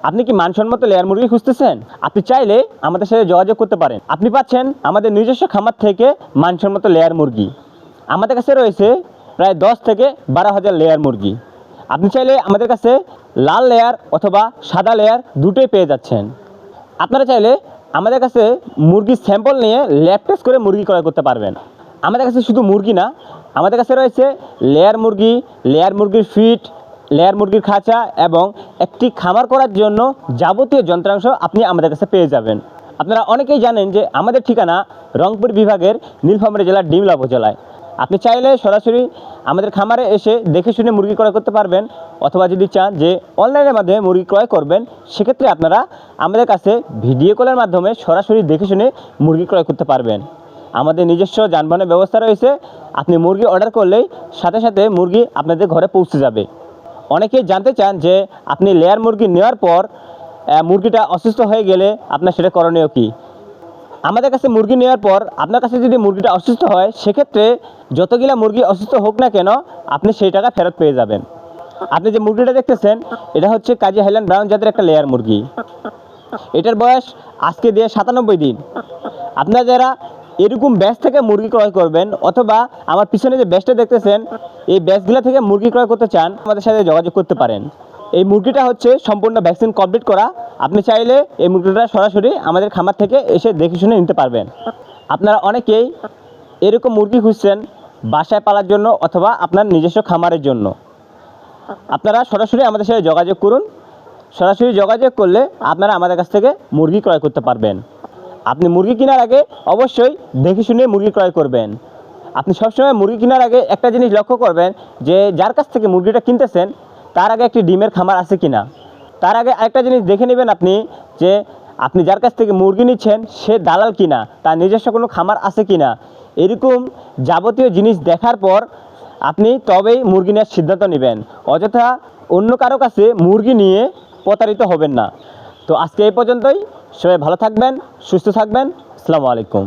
আপনি কি মানসম্মত লেয়ার মুরগি খুঁজতেছেন? আপনি চাইলে আমাদের সাথে যোগাযোগ করতে পারেন। আপনি পাচ্ছেন আমাদের নিজস্ব খামার থেকে মানসম্মত লেয়ার মুরগি। আমাদের কাছে রয়েছে প্রায় 10 থেকে 12,000 লেয়ার মুরগি। আপনি চাইলে আমাদের কাছে লাল লেয়ার অথবা সাদা লেয়ার দুটোই পেয়ে যাচ্ছেন। আপনারা চাইলে আমাদের কাছে মুরগির স্যাম্পল নিয়ে ল্যাব টেস্ট করে মুরগি ক্রয় করতে পারবেন। আমাদের কাছে শুধু মুরগি না, আমাদের কাছে রয়েছে লেয়ার মুরগি, লেয়ার মুরগির ফিড, লেয়ার মুরগির খাঁচা এবং একটি খামার করার জন্য যাবতীয় যন্ত্রাংশ আপনি আমাদের কাছে পেয়ে যাবেন। আপনারা অনেকেই জানেন যে আমাদের ঠিকানা রংপুর বিভাগের নীলফামারী জেলার ডিমলা উপজেলায়। আপনি চাইলে সরাসরি আমাদের খামারে এসে দেখে শুনে মুরগি ক্রয় করতে পারবেন, অথবা যদি চান যে অনলাইনের মাধ্যমে মুরগি ক্রয় করবেন, সেক্ষেত্রে আপনারা আমাদের কাছে ভিডিও কলের মাধ্যমে সরাসরি দেখে শুনে মুরগি ক্রয় করতে পারবেন। আমাদের নিজস্ব যানবাহনের ব্যবস্থা রয়েছে। আপনি মুরগি অর্ডার করলেই সাথে সাথে মুরগি আপনাদের ঘরে পৌঁছে যাবে। অনেকেই জানতে চান যে আপনি লেয়ার মুরগি নেওয়ার পর মুরগিটা অসুস্থ হয়ে গেলে আপনার সেটা করণীয় কী? আমাদের কাছে মুরগি নেওয়ার পর আপনার কাছে যদি মুরগিটা অসুস্থ হয়, সেক্ষেত্রে যতগুলা মুরগি অসুস্থ হোক না কেন আপনি সেই টাকা ফেরত পেয়ে যাবেন। আপনি যে মুরগিটা দেখতেছেন এটা হচ্ছে কাজী হাইল্যান্ড ব্রাউন জাতের একটা লেয়ার মুরগি। এটার বয়স আজকে দিয়ে 97 দিন। আপনারা যারা এরকম ব্যাচ থেকে মুরগি ক্রয় করবেন, অথবা আমার পিছনে যে ব্যাচটা দেখতেছেন এই ব্যাচগুলো থেকে মুরগি ক্রয় করতে চান, আমাদের সাথে যোগাযোগ করতে পারেন। এই মুরগিটা হচ্ছে সম্পূর্ণ ভ্যাকসিন কমপ্লিট করা। আপনি চাইলে এই মুরগিটা সরাসরি আমাদের খামার থেকে এসে দেখে শুনে নিতে পারবেন। আপনারা অনেকেই এরকম মুরগি খুঁজছেন বাসায় পালার জন্য অথবা আপনার নিজস্ব খামারের জন্য। আপনারা সরাসরি আমাদের সাথে যোগাযোগ করুন। সরাসরি যোগাযোগ করলে আপনারা আমাদের কাছ থেকে মুরগি ক্রয় করতে পারবেন। আপনি মুরগি কেনার আগে অবশ্যই দেখে শুনে মুরগি ক্রয় করবেন। আপনি সবসময় মুরগি কেনার আগে একটা জিনিস লক্ষ্য করবেন যে যার কাছ থেকে মুরগিটা কিনতেছেন তার আগে একটি ডিমের খামার আছে কিনা। তার আগে আরেকটা জিনিস দেখে নেবেন আপনি যে আপনি যার কাছ থেকে মুরগি নিচ্ছেন সে দালাল কিনা, তার নিজস্ব কোনো খামার আছে কিনা। এরকম যাবতীয় জিনিস দেখার পর আপনি তবেই মুরগি নেওয়ার সিদ্ধান্ত নেবেন। অযথা অন্য কারো কাছে মুরগি নিয়ে প্রতারিত হবেন না। তো আজকে এই পর্যন্তই। সবাই ভালো থাকবেন, সুস্থ থাকবেন। আসসালামু আলাইকুম।